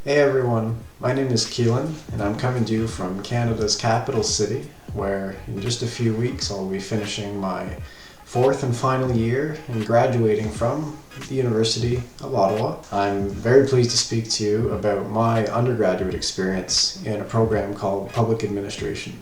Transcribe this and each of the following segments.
Hey everyone, my name is Keelan and I'm coming to you from Canada's capital city, where in just a few weeks I'll be finishing my fourth and final year and graduating from the University of Ottawa. I'm very pleased to speak to you about my undergraduate experience in a program called Public Administration.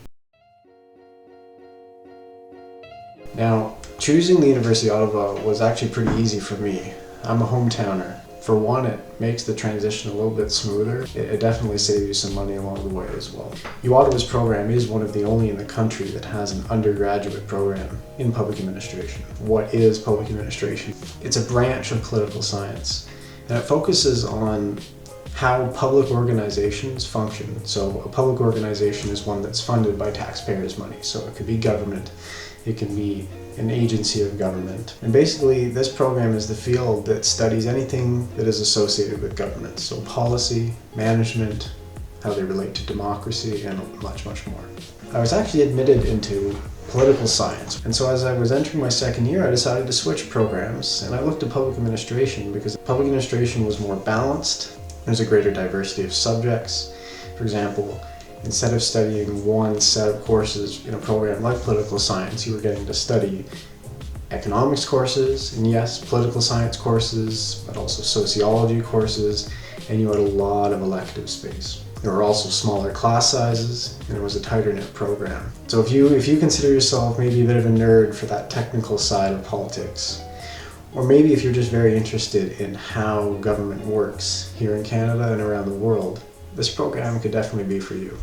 Now, choosing the University of Ottawa was actually pretty easy for me. I'm a hometowner. For one, it makes the transition a little bit smoother. It definitely saves you some money along the way as well. UOttawa's program is one of the only in the country that has an undergraduate program in public administration. What is public administration? It's a branch of political science, and it focuses on how public organizations function. So a public organization is one that's funded by taxpayers' money. So it could be government, it can be an agency of government. And basically this program is the field that studies anything that is associated with government. So policy, management, how they relate to democracy, and much, much more. I was actually admitted into political science. And so as I was entering my second year, I decided to switch programs, and I looked at public administration because public administration was more balanced. There's a greater diversity of subjects. For example, instead of studying one set of courses in a program like political science, you were getting to study economics courses, and yes, political science courses, but also sociology courses, and you had a lot of elective space. There were also smaller class sizes, and it was a tighter knit program. So if you consider yourself maybe a bit of a nerd for that technical side of politics, or maybe if you're just very interested in how government works here in Canada and around the world, this program could definitely be for you.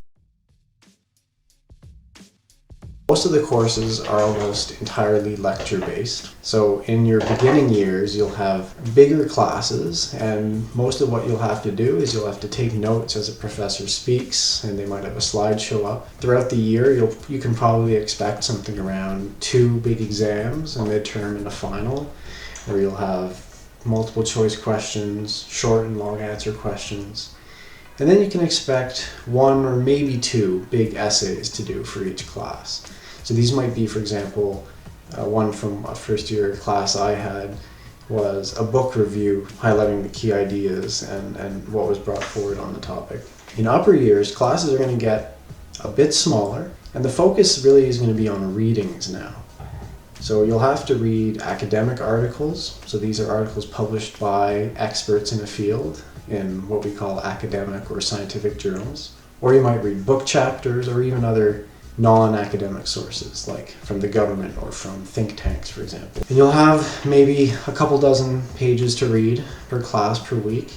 Most of the courses are almost entirely lecture-based. So in your beginning years, you'll have bigger classes, and most of what you'll have to do is you'll have to take notes as a professor speaks, and they might have a slideshow up. Throughout the year, you can probably expect something around 2 big exams, a midterm and a final, where you'll have multiple choice questions, short and long answer questions. And then you can expect 1 or maybe 2 big essays to do for each class. So these might be, for example, one from a first year class I had was a book review highlighting the key ideas and what was brought forward on the topic. In upper years, classes are going to get a bit smaller, and the focus really is going to be on readings now. So you'll have to read academic articles. So these are articles published by experts in a field in what we call academic or scientific journals. Or you might read book chapters or even other non-academic sources, like from the government or from think tanks, for example. And you'll have maybe a couple dozen pages to read per class per week,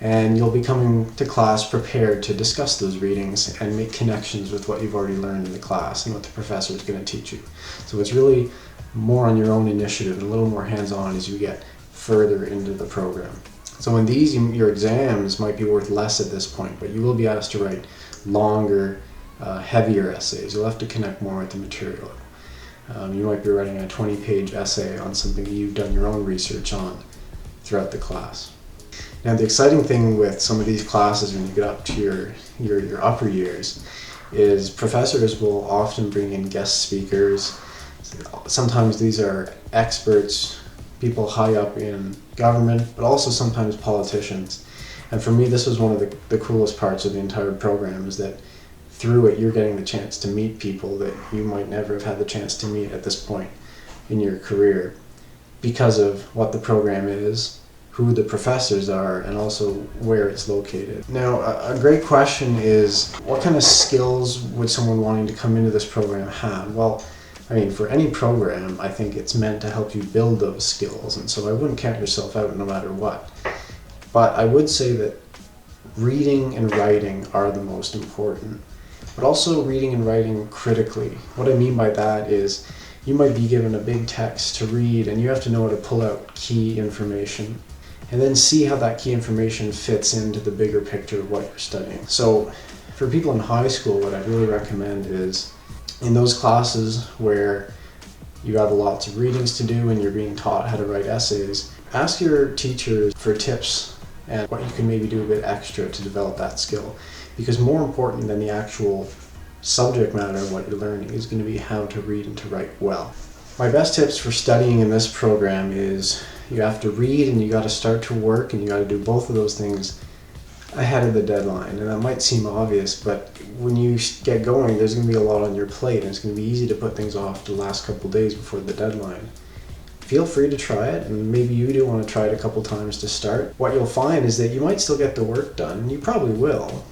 and you'll be coming to class prepared to discuss those readings and make connections with what you've already learned in the class and what the professor is going to teach you. So it's really more on your own initiative and a little more hands-on as you get further into the program. So in these, your exams might be worth less at this point, but you will be asked to write longer, heavier essays. You'll have to connect more with the material. You might be writing a 20-page essay on something you've done your own research on throughout the class. Now the exciting thing with some of these classes when you get up to your upper years is professors will often bring in guest speakers. Sometimes these are experts, people high up in government, but also sometimes politicians. And for me, this was one of the coolest parts of the entire program, is that through it you're getting the chance to meet people that you might never have had the chance to meet at this point in your career because of what the program is, who the professors are, and also where it's located. Now, a great question is, what kind of skills would someone wanting to come into this program have? Well, I mean, for any program, I think it's meant to help you build those skills, and so I wouldn't count yourself out no matter what. But I would say that reading and writing are the most important, but also reading and writing critically. What I mean by that is you might be given a big text to read, and you have to know how to pull out key information and then see how that key information fits into the bigger picture of what you're studying. So for people in high school, what I'd really recommend is in those classes where you have lots of readings to do and you're being taught how to write essays, ask your teachers for tips and what you can maybe do a bit extra to develop that skill. Because more important than the actual subject matter of what you're learning is going to be how to read and to write well. My best tips for studying in this program is you have to read and you got to start to work, and you got to do both of those things ahead of the deadline. And that might seem obvious, but when you get going, there's going to be a lot on your plate, and it's going to be easy to put things off the last couple days before the deadline. Feel free to try it, and maybe you do want to try it a couple times to start. What you'll find is that you might still get the work done, and you probably will.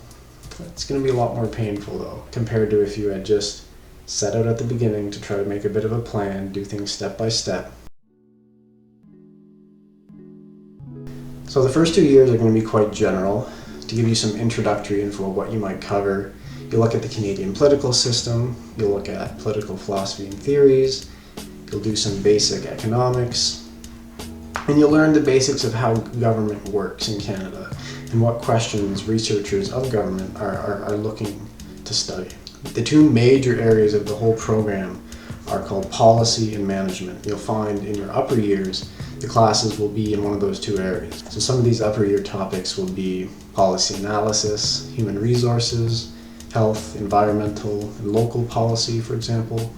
It's going to be a lot more painful though, compared to if you had just set out at the beginning to try to make a bit of a plan, do things step by step. So the first 2 years are going to be quite general. To give you some introductory info of what you might cover, you'll look at the Canadian political system, you'll look at political philosophy and theories, you'll do some basic economics, and you'll learn the basics of how government works in Canada and what questions researchers of government are looking to study. The two major areas of the whole program are called policy and management. You'll find in your upper years, the classes will be in one of those two areas. So some of these upper year topics will be policy analysis, human resources, health, environmental, and local policy, for example,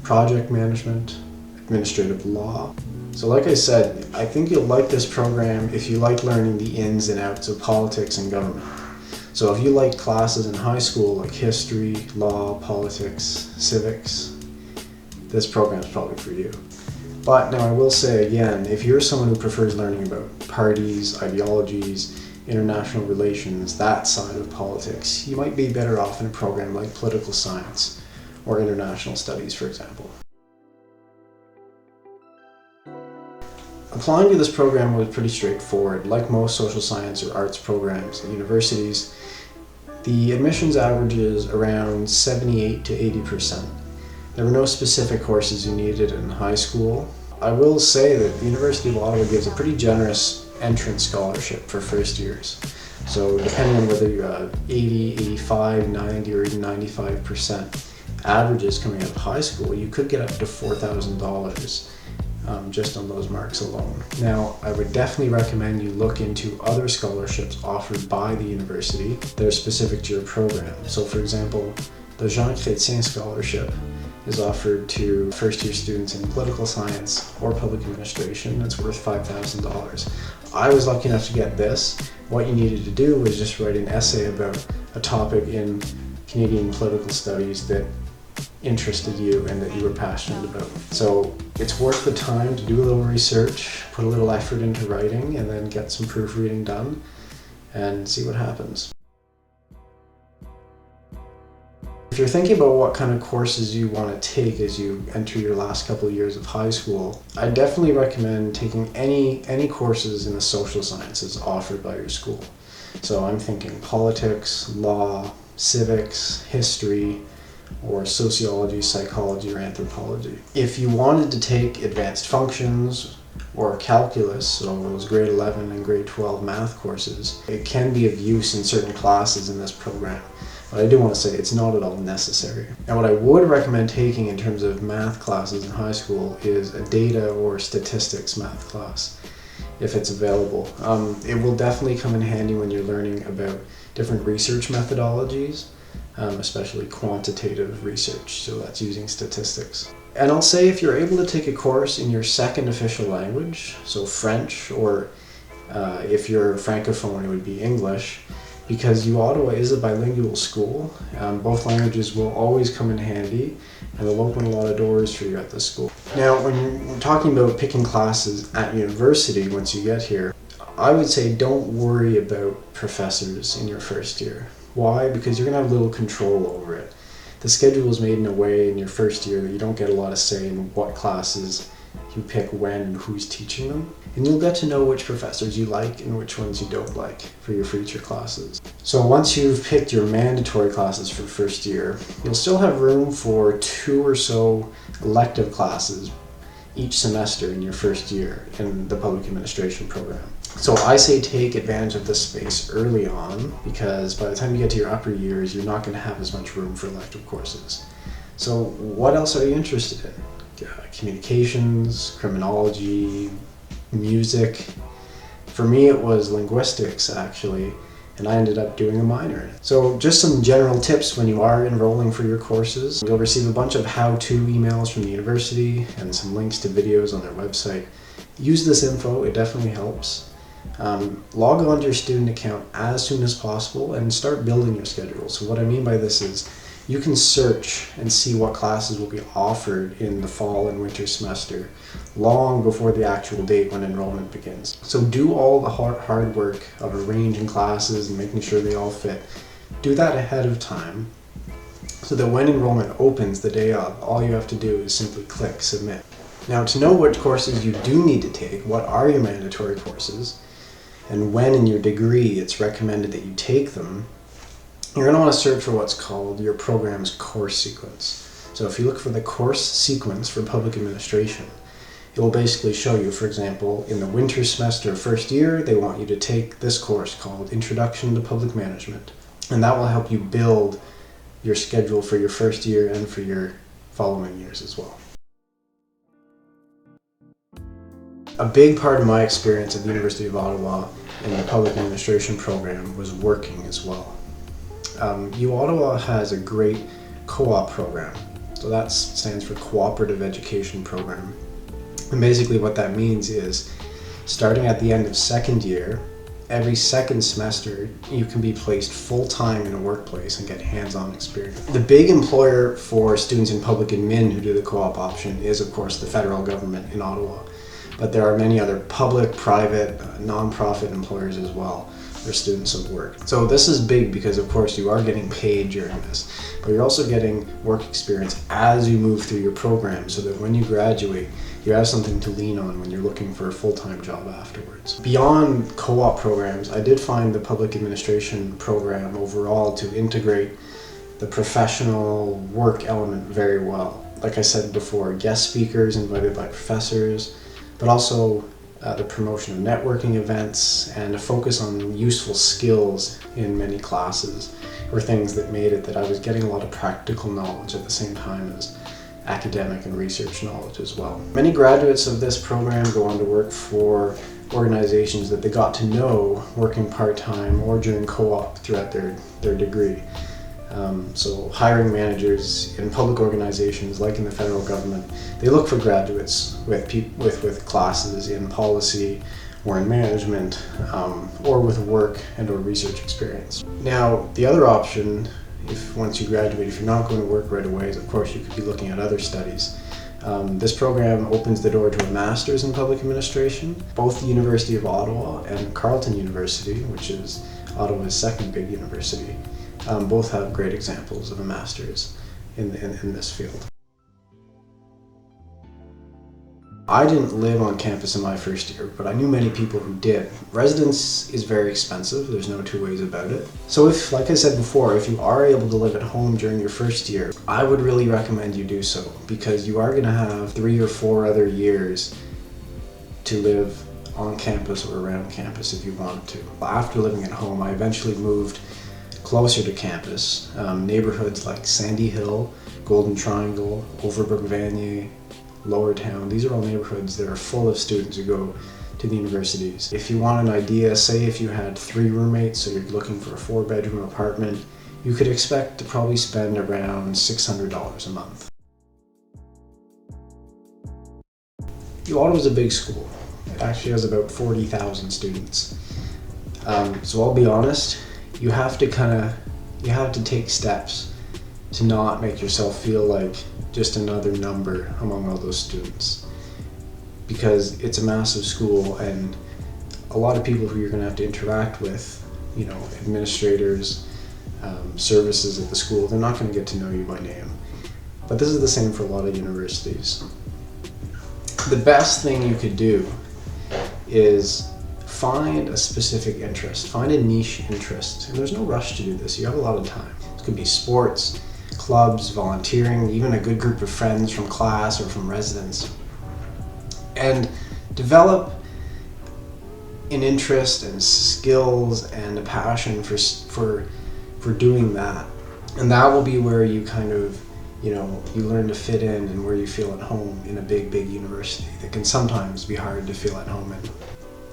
project management, administrative law. So like I said, I think you'll like this program if you like learning the ins and outs of politics and government. So if you like classes in high school like history, law, politics, civics, this program is probably for you. But now I will say again, if you're someone who prefers learning about parties, ideologies, international relations, that side of politics, you might be better off in a program like political science or international studies, for example. Applying to this program was pretty straightforward. Like most social science or arts programs at universities, the admissions average is around 78 to 80%. There were no specific courses you needed in high school. I will say that the University of Ottawa gives a pretty generous entrance scholarship for first years. So depending on whether you're 80, 85, 90, or even 95% averages coming out of high school, you could get up to $4,000 just on those marks alone. Now, I would definitely recommend you look into other scholarships offered by the university that are specific to your program. So for example, the Jean Chrétien Scholarship is offered to first-year students in political science or public administration. It's worth $5,000. I was lucky enough to get this. What you needed to do was just write an essay about a topic in Canadian political studies that interested you and that you were passionate about. So it's worth the time to do a little research, put a little effort into writing, and then get some proofreading done and see what happens. If you're thinking about what kind of courses you want to take as you enter your last couple of years of high school, I definitely recommend taking any courses in the social sciences offered by your school. So I'm thinking politics, law, civics, history, or sociology, psychology, or anthropology. If you wanted to take advanced functions or calculus, so those grade 11 and grade 12 math courses, it can be of use in certain classes in this program. But I do want to say it's not at all necessary. Now what I would recommend taking in terms of math classes in high school is a data or statistics math class, if it's available. It will definitely come in handy when you're learning about different research methodologies, especially quantitative research, so that's using statistics. And I'll say if you're able to take a course in your second official language, so French, or if you're Francophone it would be English, because UOttawa is a bilingual school, both languages will always come in handy and they'll open a lot of doors for you at the school. Now when we're talking about picking classes at university once you get here, I would say don't worry about professors in your first year. Why? Because you're going to have little control over it. The schedule is made in a way in your first year that you don't get a lot of say in what classes you pick when and who's teaching them. And you'll get to know which professors you like and which ones you don't like for your future classes. So once you've picked your mandatory classes for first year, you'll still have room for 2 or so elective classes each semester in your first year in the public administration program. So I say take advantage of this space early on, because by the time you get to your upper years, you're not going to have as much room for elective courses. So what else are you interested in? Communications, criminology, music. For me it was linguistics actually, and I ended up doing a minor in it. So just some general tips when you are enrolling for your courses. You'll receive a bunch of how-to emails from the university and some links to videos on their website. Use this info, it definitely helps. log on to your student account as soon as possible and start building your schedule. So what I mean by this is you can search and see what classes will be offered in the fall and winter semester long before the actual date when enrollment begins. So do all the hard work of arranging classes and making sure they all fit. Do that ahead of time so that when enrollment opens the day of, all you have to do is simply click submit. Now, to know what courses you do need to take, what are your mandatory courses, and when in your degree it's recommended that you take them, you're going to want to search for what's called your program's course sequence. So if you look for the course sequence for public administration, it will basically show you, for example, in the winter semester first year, they want you to take this course called Introduction to Public Management, and that will help you build your schedule for your first year and for your following years as well. A big part of my experience at the University of Ottawa in the public administration program was working as well. UOttawa has a great co-op program. So that stands for Cooperative Education Program. And basically what that means is starting at the end of second year, every second semester you can be placed full-time in a workplace and get hands-on experience. The big employer for students in public admin who do the co-op option is of course the federal government in Ottawa. But there are many other public, private, non-profit employers as well where students have worked. So this is big because of course you are getting paid during this, but you're also getting work experience as you move through your program so that when you graduate, you have something to lean on when you're looking for a full-time job afterwards. Beyond co-op programs, I did find the public administration program overall to integrate the professional work element very well. Like I said before, guest speakers invited by professors, but also the promotion of networking events and a focus on useful skills in many classes were things that made it that I was getting a lot of practical knowledge at the same time as academic and research knowledge as well. Many graduates of this program go on to work for organizations that they got to know working part-time or during co-op throughout their degree. So hiring managers in public organizations like in the federal government, they look for graduates with classes in policy or in management or with work and or research experience. Now the other option, if once you graduate, if you're not going to work right away, is of course you could be looking at other studies. This program opens the door to a master's in public administration. Both the University of Ottawa and Carleton University, which is Ottawa's second big university, both have great examples of a master's in this field. I didn't live on campus in my first year, but I knew many people who did. Residence is very expensive, there's no two ways about it. So if, like I said before, if you are able to live at home during your first year, I would really recommend you do so, because you are going to have 3 or 4 other years to live on campus or around campus if you wanted to. After living at home, I eventually moved closer to campus. Neighborhoods like Sandy Hill, Golden Triangle, Overbrook Vanier, Lower Town, these are all neighborhoods that are full of students who go to the universities. If you want an idea, say if you had 3 roommates, so you're looking for a 4-bedroom apartment, you could expect to probably spend around $600 a month. UOttawa is a big school. It actually has about 40,000 students. So I'll be honest, you have to take steps to not make yourself feel like just another number among all those students, because it's a massive school and a lot of people who you're going to have to interact with, you know, administrators, services at the school, they're not going to get to know you by name. But this is the same for a lot of universities. The best thing you could do is find a specific interest, find a niche interest, and there's no rush to do this, you have a lot of time. It could be sports, clubs, volunteering, even a good group of friends from class or from residence. And develop an interest and skills and a passion for doing that. And that will be where you kind of, you know, you learn to fit in and where you feel at home in a big university that can sometimes be hard to feel at home in.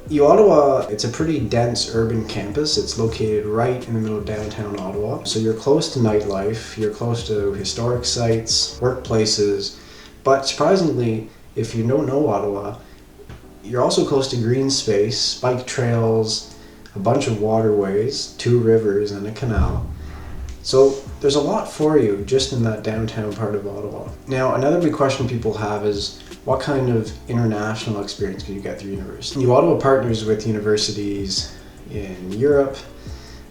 UOttawa, it's a pretty dense urban campus. It's located right in the middle of downtown Ottawa. So you're close to nightlife, you're close to historic sites, workplaces, but surprisingly, if you don't know Ottawa, You're also close to green space, bike trails, a bunch of waterways, 2 rivers and a canal. So there's a lot for you just in that downtown part of Ottawa. Now, another big question people have is, what kind of international experience can you get through university? UOttawa partners with universities in Europe,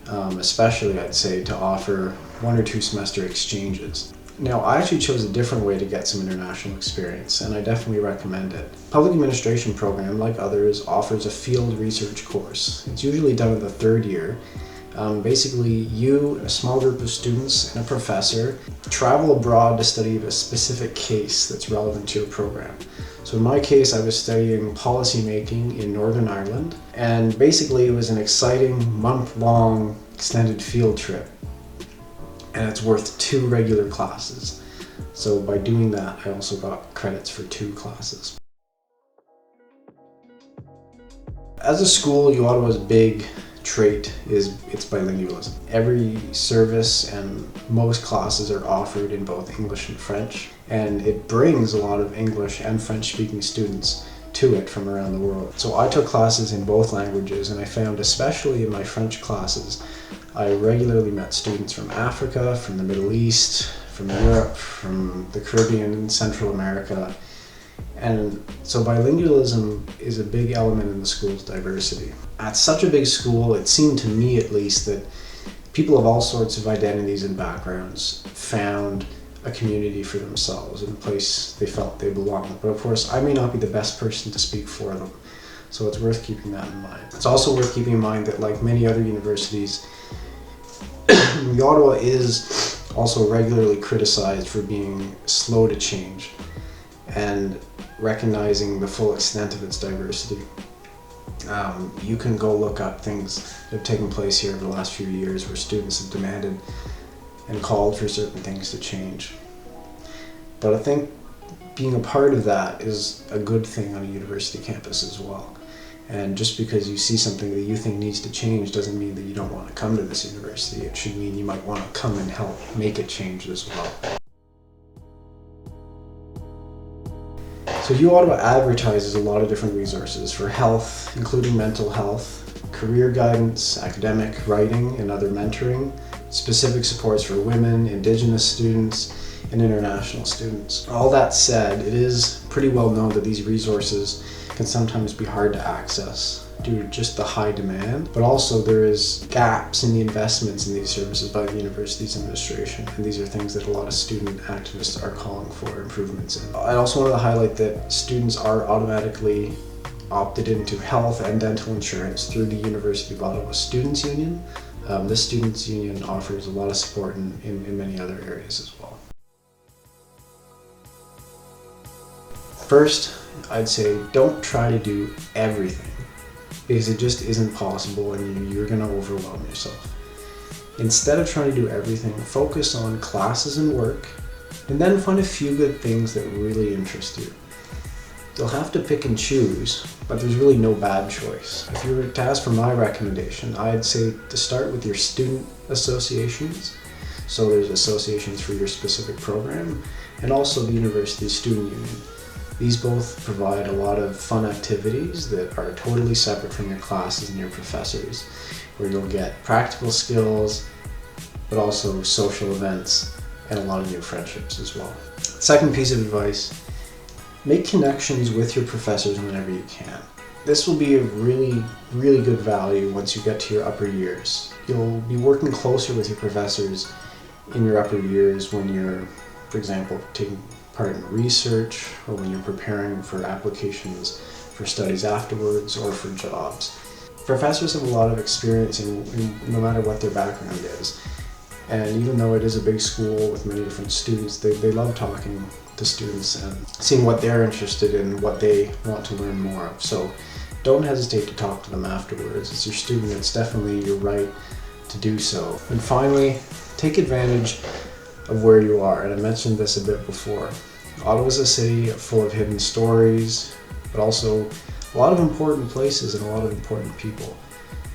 especially I'd say, to offer 1 or 2 semester exchanges. Now, I actually chose a different way to get some international experience, and I definitely recommend it. Public administration program, like others, offers a field research course. It's usually done in the 3rd year. Basically, you, a small group of students, and a professor travel abroad to study a specific case that's relevant to your program. So in my case, I was studying policy making in Northern Ireland, and basically it was an exciting month-long extended field trip, and it's worth 2 regular classes. So by doing that, I also got credits for 2 classes. As a school, UOttawa's big trait is its bilingualism. Every service and most classes are offered in both English and French, and it brings a lot of English and French speaking students to it from around the world. So I took classes in both languages, and I found, especially in my French classes, I regularly met students from Africa, from the Middle East, from Europe, from the Caribbean and Central America. And so bilingualism is a big element in the school's diversity. At such a big school, it seemed to me at least that people of all sorts of identities and backgrounds found a community for themselves and a place they felt they belonged. But of course, I may not be the best person to speak for them, so it's worth keeping that in mind. It's also worth keeping in mind that, like many other universities, UOttawa is also regularly criticized for being slow to change and recognizing the full extent of its diversity. You can go look up things that have taken place here over the last few years where students have demanded and called for certain things to change. But I think being a part of that is a good thing on a university campus as well. And just because you see something that you think needs to change doesn't mean that you don't want to come to this university. It should mean you might want to come and help make it change as well. So UOttawa advertises a lot of different resources for health, including mental health, career guidance, academic writing and other mentoring, specific supports for women, Indigenous students, and international students. All that said, it is pretty well known that these resources can sometimes be hard to access due to just the high demand, but also there is gaps in the investments in these services by the university's administration, and these are things that a lot of student activists are calling for improvements in. I also wanted to highlight that students are automatically opted into health and dental insurance through the University of Ottawa Students' Union. This Students' Union offers a lot of support in many other areas as well. First, I'd say don't try to do everything, because it just isn't possible and you're going to overwhelm yourself. Instead of trying to do everything, focus on classes and work, and then find a few good things that really interest you. You'll have to pick and choose, but there's really no bad choice. If you were to ask for my recommendation, I'd say to start with your student associations. So there's associations for your specific program, and also the University Student Union. These both provide a lot of fun activities that are totally separate from your classes and your professors, where you'll get practical skills, but also social events and a lot of new friendships as well. Second piece of advice, make connections with your professors whenever you can. This will be a really, really good value once you get to your upper years. You'll be working closer with your professors in your upper years when you're, for example, taking part in research, or when you're preparing for applications for studies afterwards or for jobs. Professors have a lot of experience in no matter what their background is. And even though it is a big school with many different students, they love talking to students and seeing what they're interested in, what they want to learn more of. So don't hesitate to talk to them afterwards. As your student, it's definitely your right to do so. And finally, take advantage of where you are, and I mentioned this a bit before. Ottawa is a city full of hidden stories, but also a lot of important places and a lot of important people.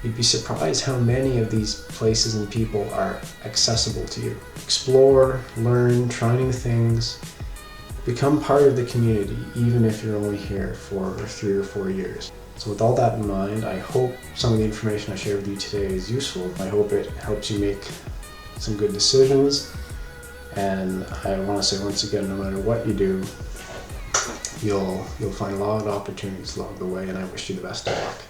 You'd be surprised how many of these places and people are accessible to you. Explore, learn, try new things, become part of the community, even if you're only here for 3 or 4 years. So with all that in mind, I hope some of the information I shared with you today is useful. I hope it helps you make some good decisions. And I want to say once again, no matter what you do, you'll find a lot of opportunities along the way, and I wish you the best of luck.